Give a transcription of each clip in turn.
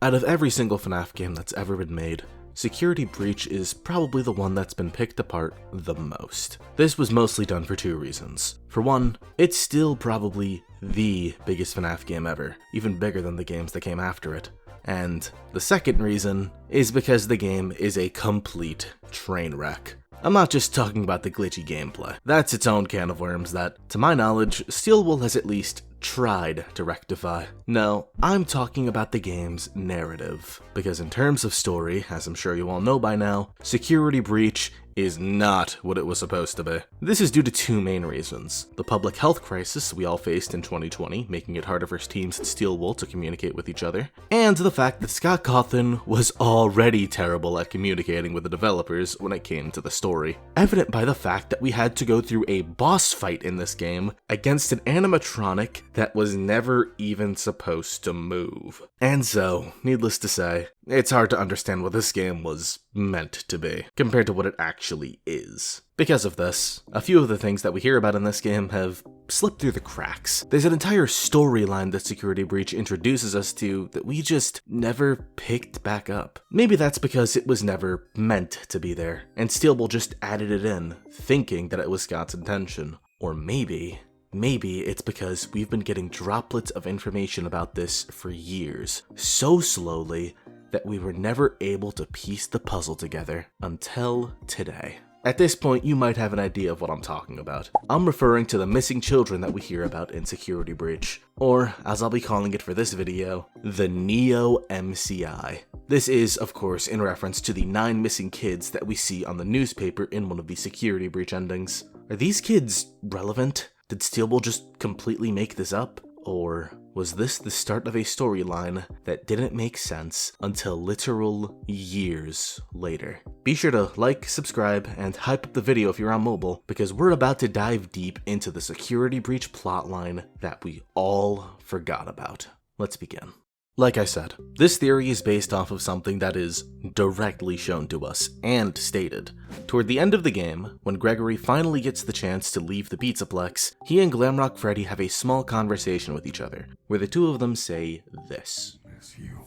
Out of every single FNaF game that's ever been made, Security Breach is probably the one that's been picked apart the most. This was mostly done for two reasons. For one, it's still probably the biggest FNaF game ever, even bigger than the games that came after it. And the second reason is because the game is a complete train wreck. I'm not just talking about the glitchy gameplay. That's its own can of worms that, to my knowledge, Steelwool has at least tried to rectify. No, I'm talking about the game's narrative. Because in terms of story, as I'm sure you all know by now, Security Breach is not what it was supposed to be. This is due to two main reasons. The public health crisis we all faced in 2020, making it harder for teams at Steelwool to communicate with each other, and the fact that Scott Cawthon was already terrible at communicating with the developers when it came to the story. Evident by the fact that we had to go through a boss fight in this game against an animatronic that was never even supposed to move. And so, needless to say, it's hard to understand what this game was meant to be, compared to what it actually is. Because of this, a few of the things that we hear about in this game have slipped through the cracks. There's an entire storyline that Security Breach introduces us to that we just never picked back up. Maybe that's because it was never meant to be there, and Steelwool just added it in, thinking that it was Scott's intention. Or maybe it's because we've been getting droplets of information about this for years, so slowly that we were never able to piece the puzzle together until today. At this point, you might have an idea of what I'm talking about. I'm referring to the missing children that we hear about in Security Breach, or, as I'll be calling it for this video, the Neo MCI. This is, of course, in reference to the 9 missing kids that we see on the newspaper in one of the Security Breach endings. Are these kids relevant? Did Steelwool just completely make this up? Or was this the start of a storyline that didn't make sense until literal years later? Be sure to like, subscribe, and hype up the video if you're on mobile, because we're about to dive deep into the Security Breach plotline that we all forgot about. Let's begin. Like I said, this theory is based off of something that is directly shown to us and stated. Toward the end of the game, when Gregory finally gets the chance to leave the Pizzaplex, he and Glamrock Freddy have a small conversation with each other, where the two of them say this.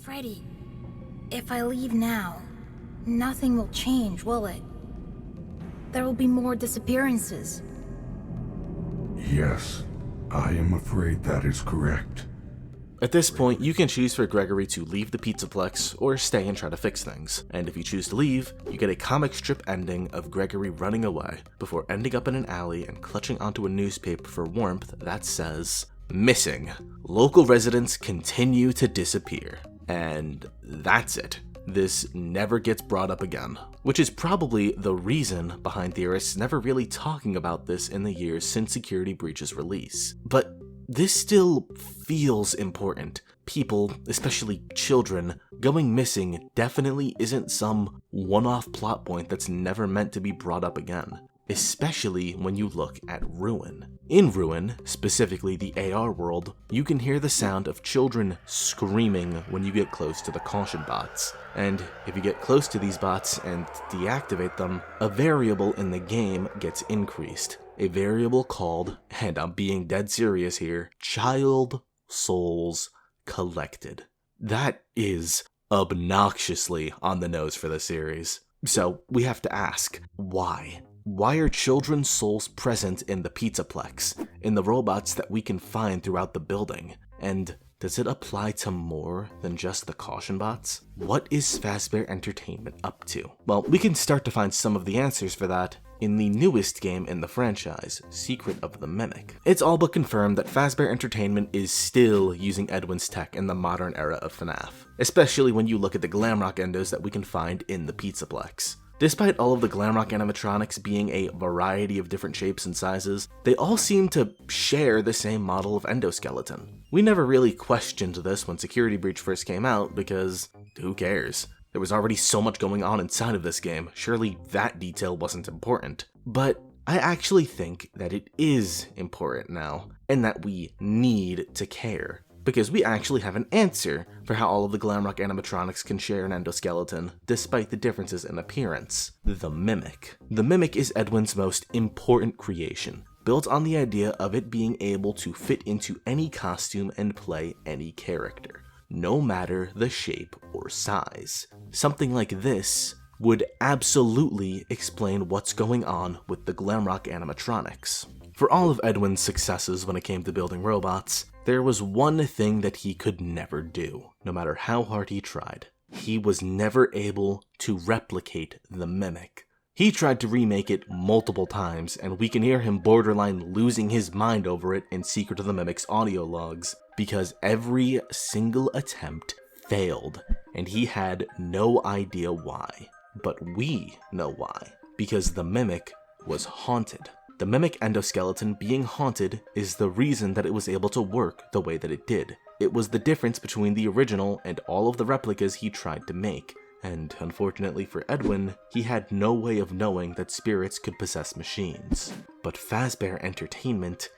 Freddy, if I leave now, nothing will change, will it? There will be more disappearances. Yes, I am afraid that is correct. At this point, you can choose for Gregory to leave the Pizzaplex or stay and try to fix things. And if you choose to leave, you get a comic strip ending of Gregory running away before ending up in an alley and clutching onto a newspaper for warmth that says, "Missing. Local residents continue to disappear." And that's it. This never gets brought up again, which is probably the reason behind theorists never really talking about this in the years since Security Breach's release. But this still feels important. People, especially children, going missing definitely isn't some one-off plot point that's never meant to be brought up again, especially when you look at Ruin. In Ruin, specifically the AR world, you can hear the sound of children screaming when you get close to the caution bots. And if you get close to these bots and deactivate them, a variable in the game gets increased. A variable called, and I'm being dead serious here, Child Souls Collected. That is obnoxiously on the nose for the series. So we have to ask, why? Why are children's souls present in the Pizzaplex, in the robots that we can find throughout the building? And does it apply to more than just the caution bots? What is Fazbear Entertainment up to? Well, we can start to find some of the answers for that in the newest game in the franchise, Secret of the Mimic. It's all but confirmed that Fazbear Entertainment is still using Edwin's tech in the modern era of FNaF, especially when you look at the Glamrock endos that we can find in the Pizzaplex. Despite all of the Glamrock animatronics being a variety of different shapes and sizes, they all seem to share the same model of endoskeleton. We never really questioned this when Security Breach first came out because who cares? There was already so much going on inside of this game, surely that detail wasn't important. But I actually think that it is important now, and that we need to care. Because we actually have an answer for how all of the Glamrock animatronics can share an endoskeleton, despite the differences in appearance. The Mimic. The Mimic is Edwin's most important creation, built on the idea of it being able to fit into any costume and play any character. no matter the shape or size. Something like this would absolutely explain what's going on with the Glamrock animatronics. For all of Edwin's successes when it came to building robots, there was one thing that he could never do, no matter how hard he tried. He was never able to replicate the Mimic. He tried to remake it multiple times, and we can hear him borderline losing his mind over it in Secret of the Mimic's audio logs, because every single attempt failed, and he had no idea why. But we know why, because the Mimic was haunted. The Mimic endoskeleton being haunted is the reason that it was able to work the way that it did. It was the difference between the original and all of the replicas he tried to make. And unfortunately for Edwin, he had no way of knowing that spirits could possess machines. But Fazbear Entertainment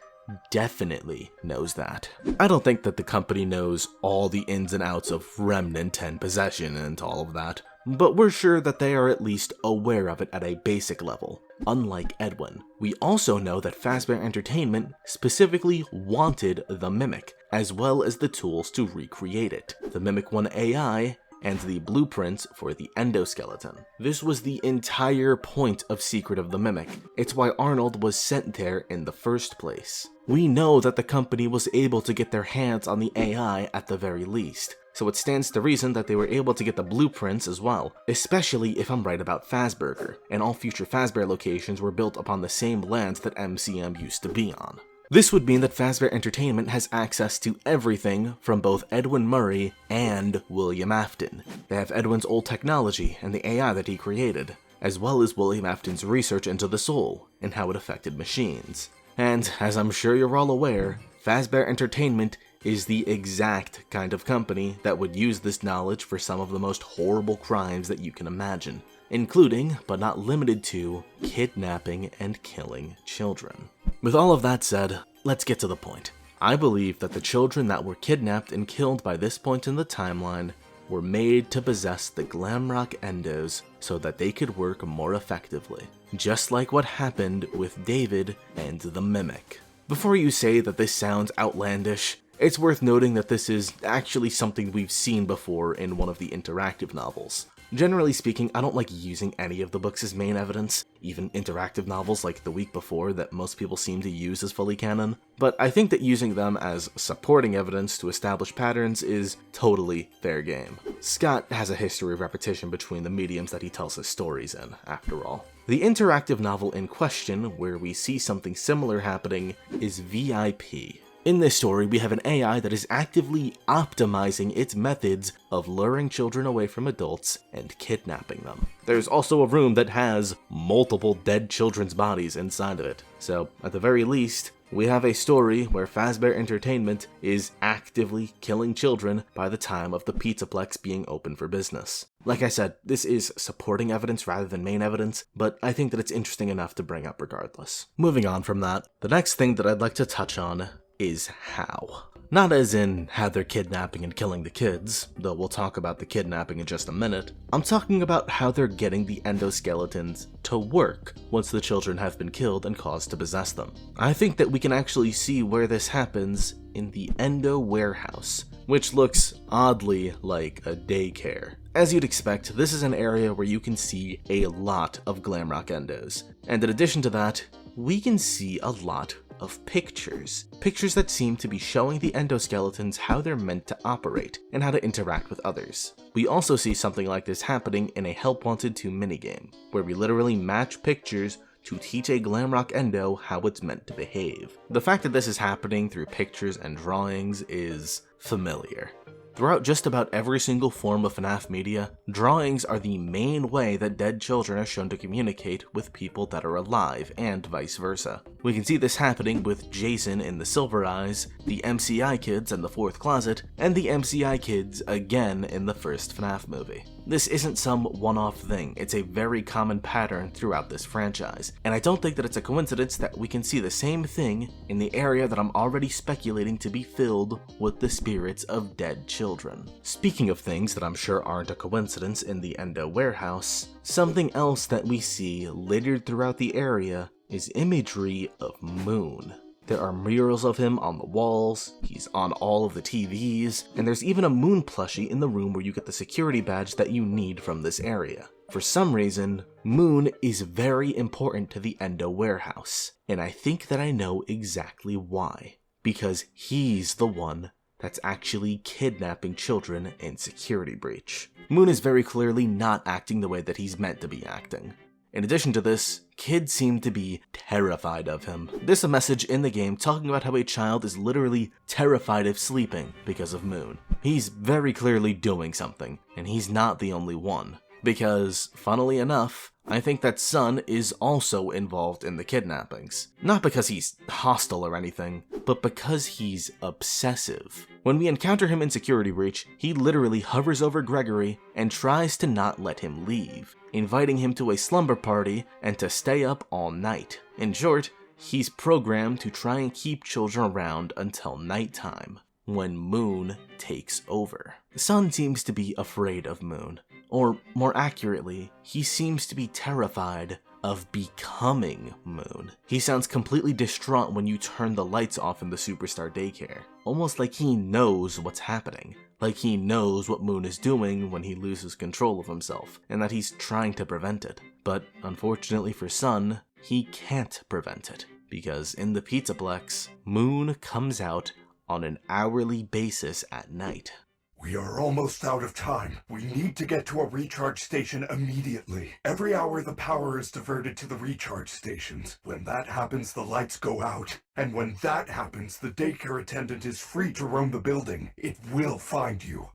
definitely knows that. I don't think that the company knows all the ins and outs of Remnant and possession and all of that, but we're sure that they are at least aware of it at a basic level. Unlike Edwin, we also know that Fazbear Entertainment specifically wanted the Mimic, as well as the tools to recreate it. The Mimic 1 AI and the blueprints for the endoskeleton. This was the entire point of Secret of the Mimic. It's why Arnold was sent there in the first place. We know that the company was able to get their hands on the AI at the very least, so it stands to reason that they were able to get the blueprints as well, especially if I'm right about Fazburger, and all future Fazbear locations were built upon the same land that MCM used to be on. This would mean that Fazbear Entertainment has access to everything from both Edwin Murray and William Afton. They have Edwin's old technology and the AI that he created, as well as William Afton's research into the soul and how it affected machines. And, as I'm sure you're all aware, Fazbear Entertainment is the exact kind of company that would use this knowledge for some of the most horrible crimes that you can imagine, including, but not limited to, kidnapping and killing children. With all of that said, let's get to the point. I believe that the children that were kidnapped and killed by this point in the timeline were made to possess the Glamrock endos so that they could work more effectively, just like what happened with David and the Mimic. Before you say that this sounds outlandish, it's worth noting that this is actually something we've seen before in one of the interactive novels. Generally speaking, I don't like using any of the books as main evidence, even interactive novels like The Week Before that most people seem to use as fully canon, but I think that using them as supporting evidence to establish patterns is totally fair game. Scott has a history of repetition between the mediums that he tells his stories in, after all. The interactive novel in question, where we see something similar happening, is VIP. In this story, we have an AI that is actively optimizing its methods of luring children away from adults and kidnapping them. There's also a room that has multiple dead children's bodies inside of it, so at the very least, we have a story where Fazbear Entertainment is actively killing children by the time of the Pizzaplex being open for business. Like I said, this is supporting evidence rather than main evidence, but I think that it's interesting enough to bring up regardless. Moving on from that, the next thing that I'd like to touch on is how. Not as in how they're kidnapping and killing the kids, though we'll talk about the kidnapping in just a minute. I'm talking about how they're getting the endoskeletons to work once the children have been killed and caused to possess them. I think that we can actually see where this happens in the endo warehouse, which looks oddly like a daycare. As you'd expect, this is an area where you can see a lot of Glamrock endos, and in addition to that, we can see a lot of pictures that seem to be showing the endoskeletons how they're meant to operate and how to interact with others. We also see something like this happening in a Help Wanted 2 minigame, where we literally match pictures to teach a Glamrock endo how it's meant to behave. The fact that this is happening through pictures and drawings is familiar. Throughout just about every single form of FNaF media, drawings are the main way that dead children are shown to communicate with people that are alive, and vice versa. We can see this happening with Jason in the Silver Eyes, the MCI kids in the Fourth Closet, and the MCI kids again in the first FNaF movie. This isn't some one-off thing, it's a very common pattern throughout this franchise, and I don't think that it's a coincidence that we can see the same thing in the area that I'm already speculating to be filled with the spirits of dead children. Speaking of things that I'm sure aren't a coincidence in the endo warehouse, something else that we see littered throughout the area is imagery of Moon. There are murals of him on the walls, he's on all of the TVs, and there's even a Moon plushie in the room where you get the security badge that you need from this area. For some reason, Moon is very important to the Endo warehouse, and I think that I know exactly why. Because he's the one that's actually kidnapping children in Security Breach. Moon is very clearly not acting the way that he's meant to be acting. In addition to this, kids seem to be terrified of him. There's a message in the game talking about how a child is literally terrified of sleeping because of Moon. He's very clearly doing something, and he's not the only one. Because, funnily enough, I think that Sun is also involved in the kidnappings. Not because he's hostile or anything, but because he's obsessive. When we encounter him in Security Breach, he literally hovers over Gregory and tries to not let him leave, inviting him to a slumber party and to stay up all night. In short, he's programmed to try and keep children around until nighttime, when Moon takes over. Sun seems to be afraid of Moon. Or, more accurately, he seems to be terrified of becoming Moon. He sounds completely distraught when you turn the lights off in the Superstar daycare. Almost like he knows what's happening. Like he knows what Moon is doing when he loses control of himself, and that he's trying to prevent it. But, unfortunately for Sun, he can't prevent it. Because in the Pizzaplex, Moon comes out on an hourly basis at night. We are almost out of time. We need to get to a recharge station immediately. Every hour the power is diverted to the recharge stations. When that happens, the lights go out. And when that happens, the daycare attendant is free to roam the building. It will find you.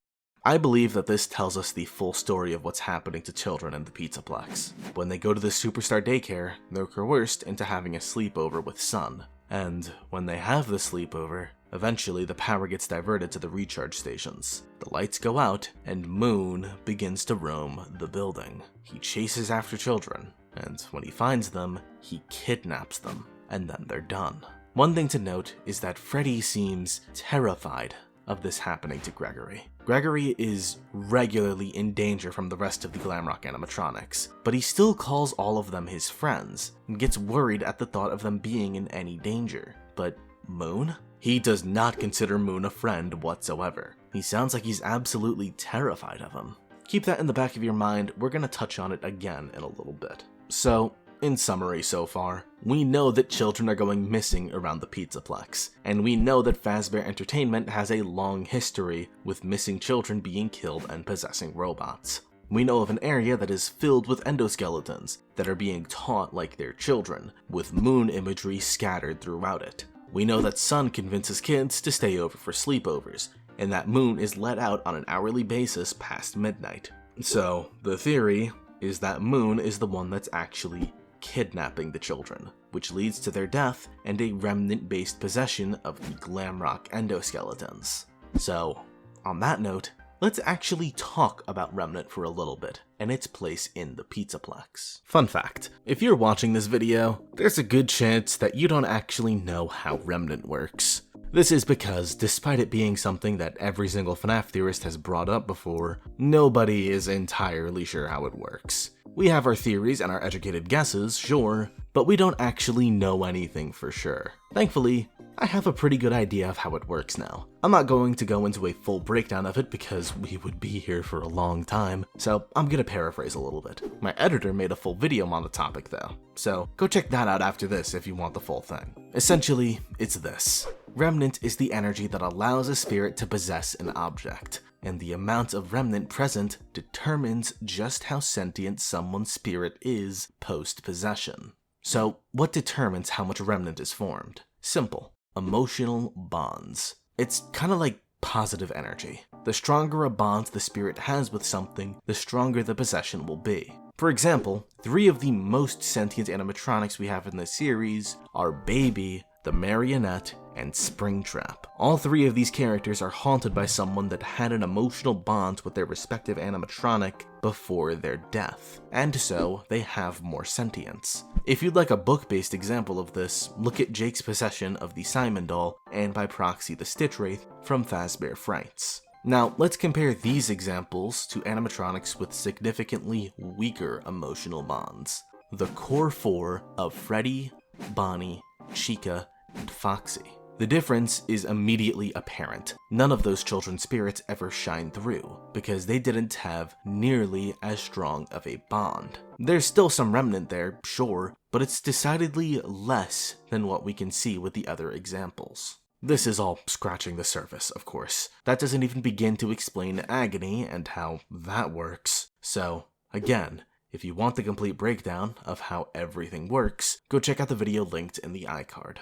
I believe that this tells us the full story of what's happening to children in the Pizzaplex. When they go to the Superstar daycare, they're coerced into having a sleepover with Sun. And when they have the sleepover, eventually the power gets diverted to the recharge stations. The lights go out, and Moon begins to roam the building. He chases after children, and when he finds them, he kidnaps them, and then they're done. One thing to note is that Freddy seems terrified of this happening to Gregory. Gregory is regularly in danger from the rest of the Glamrock animatronics, but he still calls all of them his friends, and gets worried at the thought of them being in any danger. But Moon? He does not consider Moon a friend whatsoever. He sounds like he's absolutely terrified of him. Keep that in the back of your mind, we're gonna touch on it again in a little bit. So, in summary so far, we know that children are going missing around the Pizzaplex, and we know that Fazbear Entertainment has a long history with missing children being killed and possessing robots. We know of an area that is filled with endoskeletons that are being taught like they're children, with Moon imagery scattered throughout it. We know that Sun convinces kids to stay over for sleepovers, and that Moon is let out on an hourly basis past midnight. So, the theory is that Moon is the one that's actually kidnapping the children, which leads to their death and a remnant-based possession of the Glamrock endoskeletons. So, on that note, let's actually talk about Remnant for a little bit, and its place in the Pizzaplex. Fun fact, if you're watching this video, there's a good chance that you don't actually know how Remnant works. This is because, despite it being something that every single FNaF theorist has brought up before, nobody is entirely sure how it works. We have our theories and our educated guesses, sure, but we don't actually know anything for sure. Thankfully, I have a pretty good idea of how it works now. I'm not going to go into a full breakdown of it because we would be here for a long time, so I'm gonna paraphrase a little bit. My editor made a full video on the topic though, so go check that out after this if you want the full thing. Essentially, it's this. Remnant is the energy that allows a spirit to possess an object, and the amount of Remnant present determines just how sentient someone's spirit is post-possession. So, what determines how much Remnant is formed? Simple. Emotional bonds. It's kind of like positive energy. The stronger a bond the spirit has with something, the stronger the possession will be. For example, 3 of the most sentient animatronics we have in this series are Baby, the Marionette, and Springtrap. All 3 of these characters are haunted by someone that had an emotional bond with their respective animatronic before their death, and so they have more sentience. If you'd like a book-based example of this, look at Jake's possession of the Simon doll, and by proxy the Stitch Wraith from Fazbear Frights. Now, let's compare these examples to animatronics with significantly weaker emotional bonds. The core 4 of Freddy, Bonnie, Chica, and Foxy. The difference is immediately apparent. None of those children's spirits ever shine through, because they didn't have nearly as strong of a bond. There's still some remnant there, sure, but it's decidedly less than what we can see with the other examples. This is all scratching the surface, of course. That doesn't even begin to explain agony and how that works. So, again, if you want the complete breakdown of how everything works, go check out the video linked in the iCard.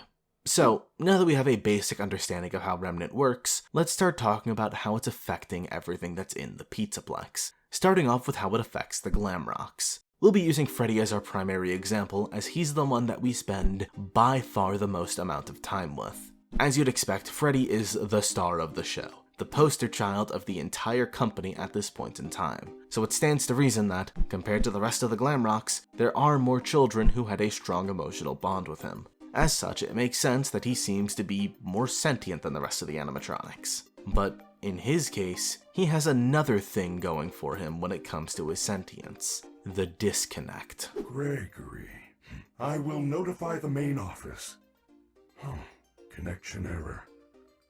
So, now that we have a basic understanding of how Remnant works, let's start talking about how it's affecting everything that's in the Pizzaplex, starting off with how it affects the Glamrocks. We'll be using Freddy as our primary example, as he's the one that we spend by far the most amount of time with. As you'd expect, Freddy is the star of the show, the poster child of the entire company at this point in time. So it stands to reason that, compared to the rest of the Glamrocks, there are more children who had a strong emotional bond with him. As such, it makes sense that he seems to be more sentient than the rest of the animatronics. But in his case, he has another thing going for him when it comes to his sentience: the disconnect. Gregory, I will notify the main office. Connection error.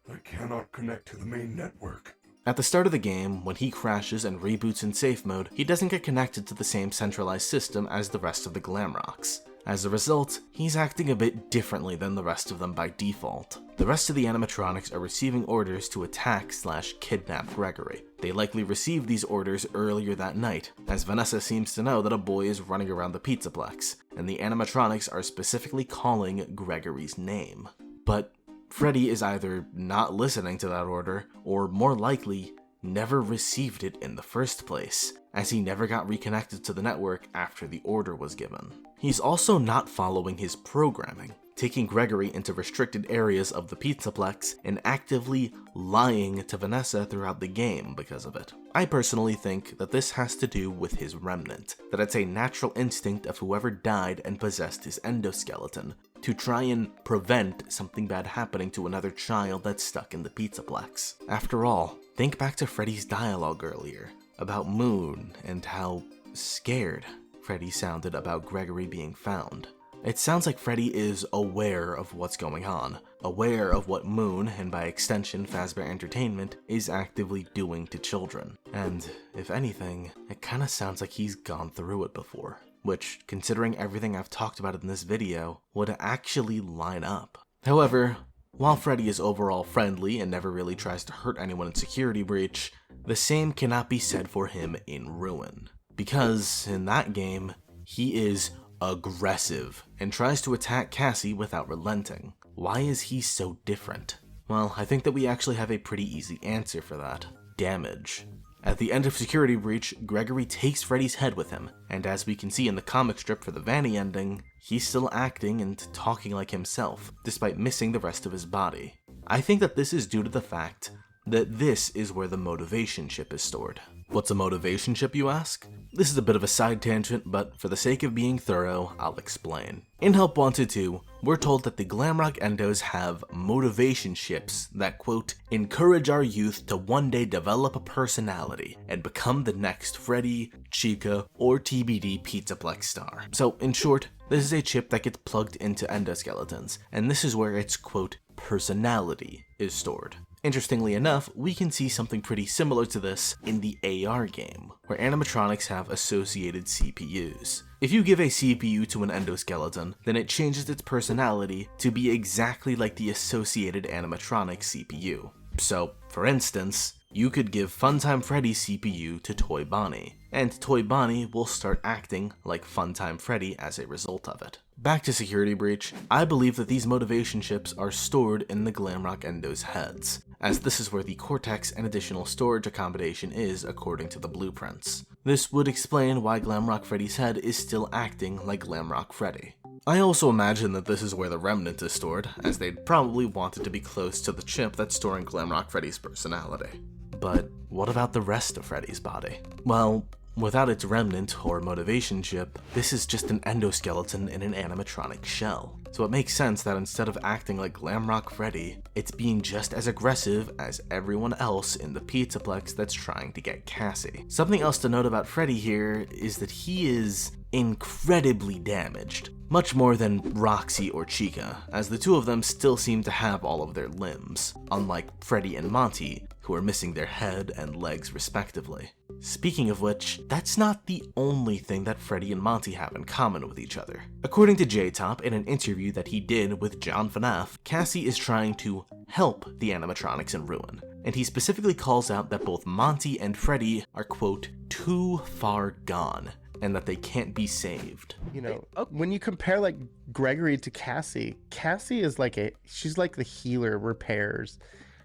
I cannot connect to the main network. At the start of the game, when he crashes and reboots in safe mode, he doesn't get connected to the same centralized system as the rest of the Glamrocks. As a result, he's acting a bit differently than the rest of them by default. The rest of the animatronics are receiving orders to attack/kidnap Gregory. They likely received these orders earlier that night, as Vanessa seems to know that a boy is running around the Pizzaplex, and the animatronics are specifically calling Gregory's name. But Freddy is either not listening to that order, or more likely, never received it in the first place, as he never got reconnected to the network after the order was given. He's also not following his programming, taking Gregory into restricted areas of the Pizzaplex and actively lying to Vanessa throughout the game because of it. I personally think that this has to do with his remnant, that it's a natural instinct of whoever died and possessed his endoskeleton to try and prevent something bad happening to another child that's stuck in the Pizzaplex. After all, think back to Freddy's dialogue earlier about Moon and how scared Freddy sounded about Gregory being found. It sounds like Freddy is aware of what's going on, aware of what Moon, and by extension Fazbear Entertainment, is actively doing to children. And, if anything, it kinda sounds like he's gone through it before, which, considering everything I've talked about in this video, would actually line up. However, while Freddy is overall friendly and never really tries to hurt anyone in Security Breach, the same cannot be said for him in Ruin. Because, in that game, he is aggressive and tries to attack Cassie without relenting. Why is he so different? Well, I think that we actually have a pretty easy answer for that. Damage. At the end of Security Breach, Gregory takes Freddy's head with him, and as we can see in the comic strip for the Vanny ending, he's still acting and talking like himself, despite missing the rest of his body. I think that this is due to the fact that this is where the motivation chip is stored. What's a motivation chip, you ask? This is a bit of a side tangent, but for the sake of being thorough, I'll explain. In Help Wanted 2, we're told that the Glamrock Endos have motivation chips that, quote, encourage our youth to one day develop a personality and become the next Freddy, Chica, or TBD Pizzaplex star. So, in short, this is a chip that gets plugged into endoskeletons, and this is where its, quote, personality is stored. Interestingly enough, we can see something pretty similar to this in the AR game, where animatronics have associated CPUs. If you give a CPU to an endoskeleton, then it changes its personality to be exactly like the associated animatronic CPU. So, for instance, you could give Funtime Freddy's CPU to Toy Bonnie, and Toy Bonnie will start acting like Funtime Freddy as a result of it. Back to Security Breach, I believe that these motivation chips are stored in the Glamrock Endos' heads, as this is where the cortex and additional storage accommodation is according to the blueprints. This would explain why Glamrock Freddy's head is still acting like Glamrock Freddy. I also imagine that this is where the Remnant is stored, as they'd probably want it to be close to the chip that's storing Glamrock Freddy's personality. But what about the rest of Freddy's body? Well, Without its remnant or motivation chip, this is just an endoskeleton in an animatronic shell. So it makes sense that instead of acting like Glamrock Freddy, it's being just as aggressive as everyone else in the Pizzaplex that's trying to get Cassie. Something else to note about Freddy here is that he is incredibly damaged, much more than Roxy or Chica, as the two of them still seem to have all of their limbs, unlike Freddy and Monty, who are missing their head and legs respectively. Speaking of which, that's not the only thing that Freddy and Monty have in common with each other. According to J-Top, in an interview that he did with John FNaF, Cassie is trying to help the animatronics in Ruin, and he specifically calls out that both Monty and Freddy are, quote, too far gone, and that they can't be saved. You know, when you compare like Gregory to Cassie, Cassie is like she's like the healer, repairs.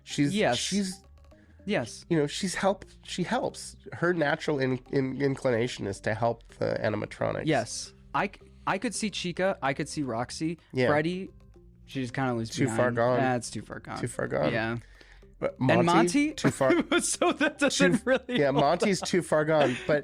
She's Yes. You know, she helps. Her natural inclination is to help the animatronics. Yes. I could see Chica. I could see Roxy. Yeah. Freddy, she just kind of leaves Too behind. far gone. Yeah, it's too far gone. Too far gone. Yeah. But Monty? Too far. So that doesn't really Yeah, help. Monty's too far gone. But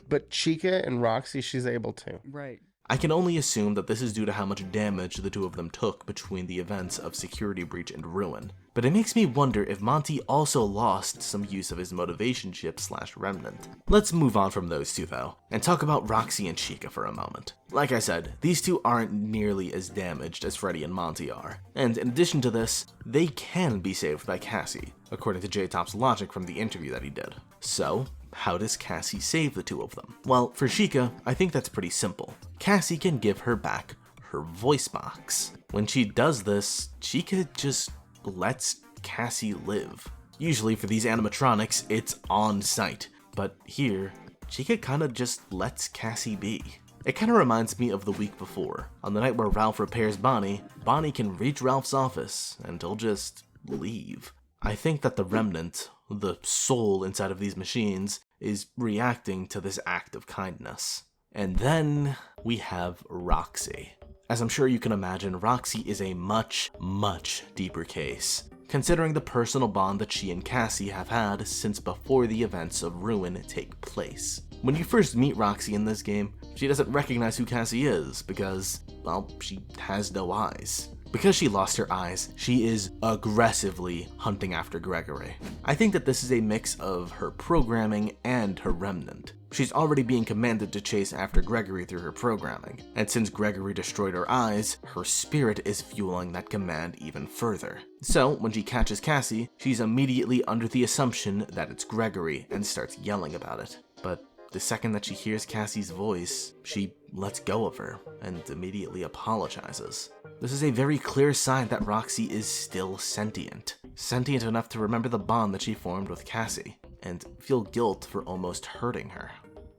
But Chica and Roxy, she's able to. Right. I can only assume that this is due to how much damage the two of them took between the events of Security Breach and Ruin, but it makes me wonder if Monty also lost some use of his motivation chip / remnant. Let's move on from those two though, and talk about Roxy and Chica for a moment. Like I said, these two aren't nearly as damaged as Freddy and Monty are, and in addition to this, they can be saved by Cassie, according to J-Top's logic from the interview that he did. So, how does Cassie save the two of them? Well, for Chica, I think that's pretty simple. Cassie can give her back her voice box. When she does this, Chica just lets Cassie live. Usually for these animatronics, it's on site, but here, Chica kinda just lets Cassie be. It kinda reminds me of the week before. On the night where Ralph repairs Bonnie, Bonnie can reach Ralph's office and he'll just leave. I think that the remnant, the soul inside of these machines, is reacting to this act of kindness. And then we have Roxy. As I'm sure you can imagine, Roxy is a much, much deeper case, considering the personal bond that she and Cassie have had since before the events of Ruin take place. When you first meet Roxy in this game, she doesn't recognize who Cassie is because, well, she has no eyes. Because she lost her eyes, she is aggressively hunting after Gregory. I think that this is a mix of her programming and her remnant. She's already being commanded to chase after Gregory through her programming, and since Gregory destroyed her eyes, her spirit is fueling that command even further. So, when she catches Cassie, she's immediately under the assumption that it's Gregory and starts yelling about it. But the second that she hears Cassie's voice, she lets go of her and immediately apologizes. This is a very clear sign that Roxy is still sentient. Sentient enough to remember the bond that she formed with Cassie, and feel guilt for almost hurting her.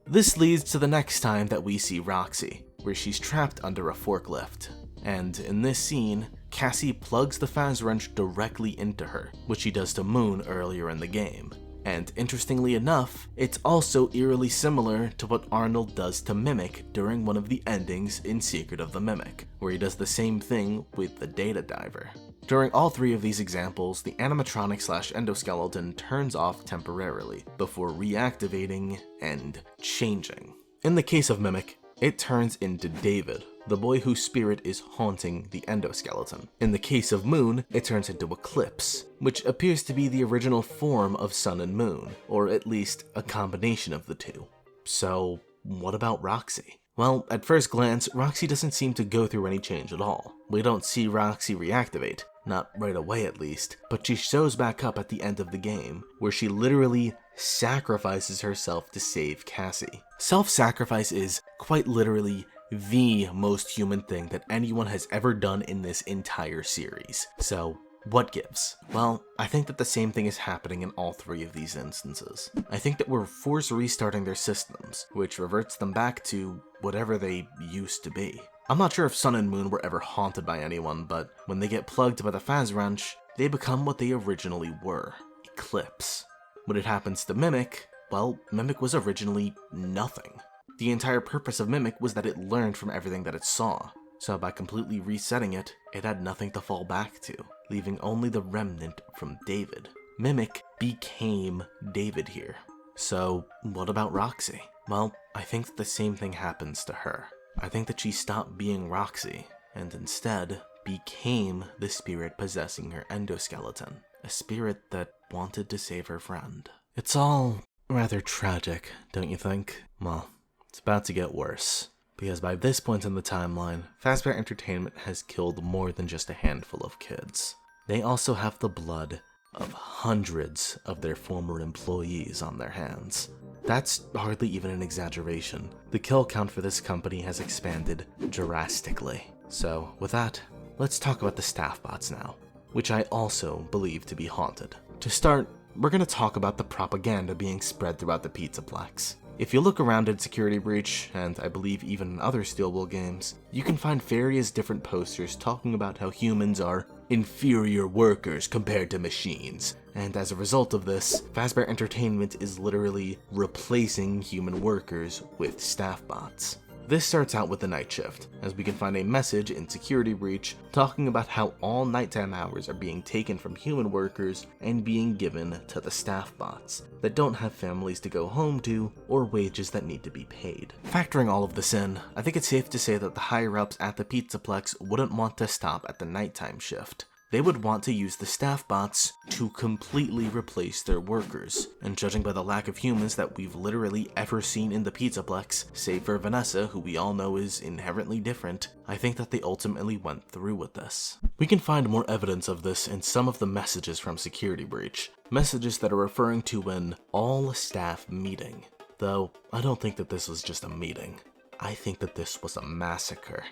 This leads to the next time that we see Roxy, where she's trapped under a forklift. And in this scene, Cassie plugs the phase wrench directly into her, which she does to Moon earlier in the game. And interestingly enough, it's also eerily similar to what Arnold does to Mimic during one of the endings in Secret of the Mimic, where he does the same thing with the data diver. During all three of these examples, the animatronic / endoskeleton turns off temporarily before reactivating and changing. In the case of Mimic, it turns into David, the boy whose spirit is haunting the endoskeleton. In the case of Moon, it turns into Eclipse, which appears to be the original form of Sun and Moon, or at least a combination of the two. So, what about Roxy? Well, at first glance, Roxy doesn't seem to go through any change at all. We don't see Roxy reactivate, not right away at least, but she shows back up at the end of the game, where she literally sacrifices herself to save Cassie. Self-sacrifice is, quite literally, the most human thing that anyone has ever done in this entire series. So, what gives? Well, I think that the same thing is happening in all three of these instances. I think that we're force restarting their systems, which reverts them back to whatever they used to be. I'm not sure if Sun and Moon were ever haunted by anyone, but when they get plugged by the phase wrench, they become what they originally were, Eclipse. When it happens to Mimic, well, Mimic was originally nothing. The entire purpose of Mimic was that it learned from everything that it saw, so by completely resetting it, it had nothing to fall back to, leaving only the remnant from David. Mimic became David here. So what about Roxy? Well, I think that the same thing happens to her. I think that she stopped being Roxy and instead became the spirit possessing her endoskeleton, a spirit that wanted to save her friend. It's all rather tragic, don't you think? Well, it's about to get worse, because by this point in the timeline, Fazbear Entertainment has killed more than just a handful of kids. They also have the blood of hundreds of their former employees on their hands. That's hardly even an exaggeration. The kill count for this company has expanded drastically. So with that, let's talk about the staff bots now, which I also believe to be haunted. To start, we're going to talk about the propaganda being spread throughout the Pizzaplex. If you look around at Security Breach, and I believe even in other Steelwool games, you can find various different posters talking about how humans are inferior workers compared to machines. And as a result of this, Fazbear Entertainment is literally replacing human workers with staff bots. This starts out with the night shift, as we can find a message in Security Breach talking about how all nighttime hours are being taken from human workers and being given to the staff bots that don't have families to go home to or wages that need to be paid. Factoring all of this in, I think it's safe to say that the higher-ups at the Pizzaplex wouldn't want to stop at the nighttime shift. They would want to use the staff bots to completely replace their workers. And judging by the lack of humans that we've literally ever seen in the Pizzaplex, save for Vanessa, who we all know is inherently different, I think that they ultimately went through with this. We can find more evidence of this in some of the messages from Security Breach. Messages that are referring to an all-staff meeting. Though, I don't think that this was just a meeting. I think that this was a massacre.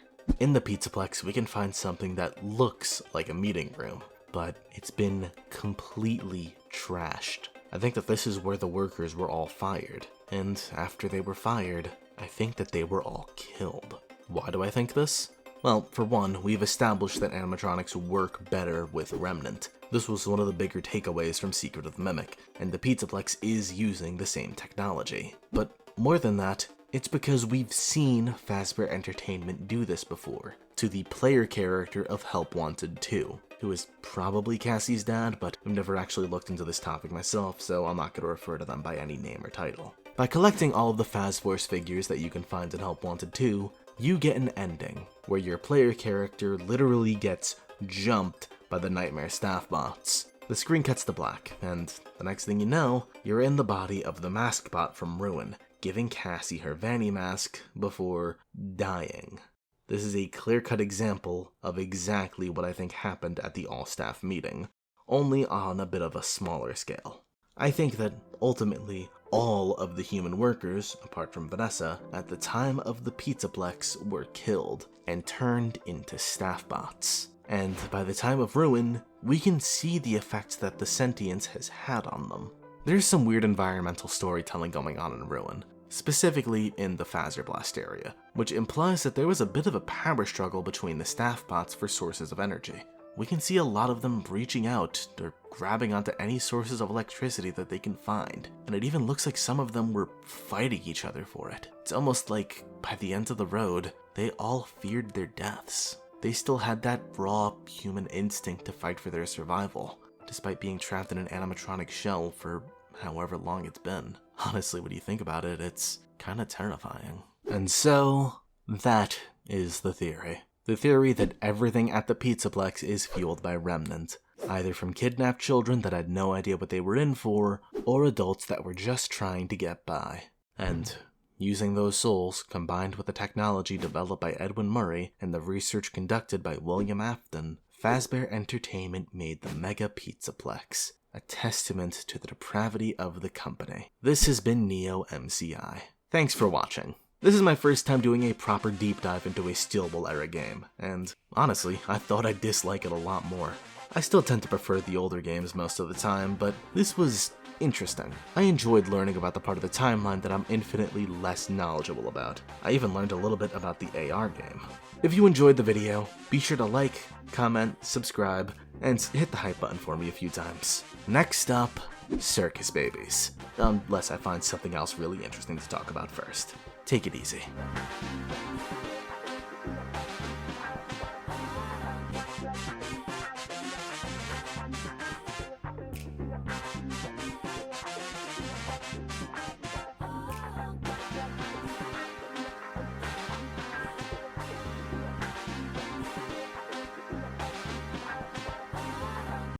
In the Pizzaplex, we can find something that looks like a meeting room, but it's been completely trashed. I think that this is where the workers were all fired, and after they were fired, I think that they were all killed. Why do I think this? Well, for one, we've established that animatronics work better with Remnant. This was one of the bigger takeaways from Secret of the Mimic, and the Pizzaplex is using the same technology. But more than that, it's because we've seen Fazbear Entertainment do this before, to the player character of Help Wanted 2, who is probably Cassie's dad, but I've never actually looked into this topic myself, so I'm not going to refer to them by any name or title. By collecting all of the Fazforce figures that you can find in Help Wanted 2, you get an ending, where your player character literally gets jumped by the Nightmare staff bots. The screen cuts to black, and the next thing you know, you're in the body of the mask bot from Ruin, giving Cassie her Vanny mask before dying. This is a clear-cut example of exactly what I think happened at the all-staff meeting, only on a bit of a smaller scale. I think that, ultimately, all of the human workers, apart from Vanessa, at the time of the Pizzaplex were killed and turned into staff bots. And by the time of Ruin, we can see the effects that the sentience has had on them. There's some weird environmental storytelling going on in Ruin, specifically in the Fazerblast area, which implies that there was a bit of a power struggle between the staff bots for sources of energy. We can see a lot of them reaching out or grabbing onto any sources of electricity that they can find, and it even looks like some of them were fighting each other for it. It's almost like, by the end of the road, they all feared their deaths. They still had that raw human instinct to fight for their survival, despite being trapped in an animatronic shell for however long it's been. Honestly, when you think about it, it's kinda terrifying. And so, that is the theory. The theory that everything at the Pizzaplex is fueled by Remnant, either from kidnapped children that had no idea what they were in for, or adults that were just trying to get by. And using those souls, combined with the technology developed by Edwin Murray and the research conducted by William Afton, Fazbear Entertainment made the Mega Pizzaplex, a testament to the depravity of the company. This has been Neo MCI. Thanks for watching. This is my first time doing a proper deep dive into a Steelwool era game, and honestly, I thought I'd dislike it a lot more. I still tend to prefer the older games most of the time, but this was interesting. I enjoyed learning about the part of the timeline that I'm infinitely less knowledgeable about. I even learned a little bit about the AR game. If you enjoyed the video, be sure to like, comment, subscribe, and hit the hype button for me a few times. Next up, circus babies. Unless I find something else really interesting to talk about first. Take it easy.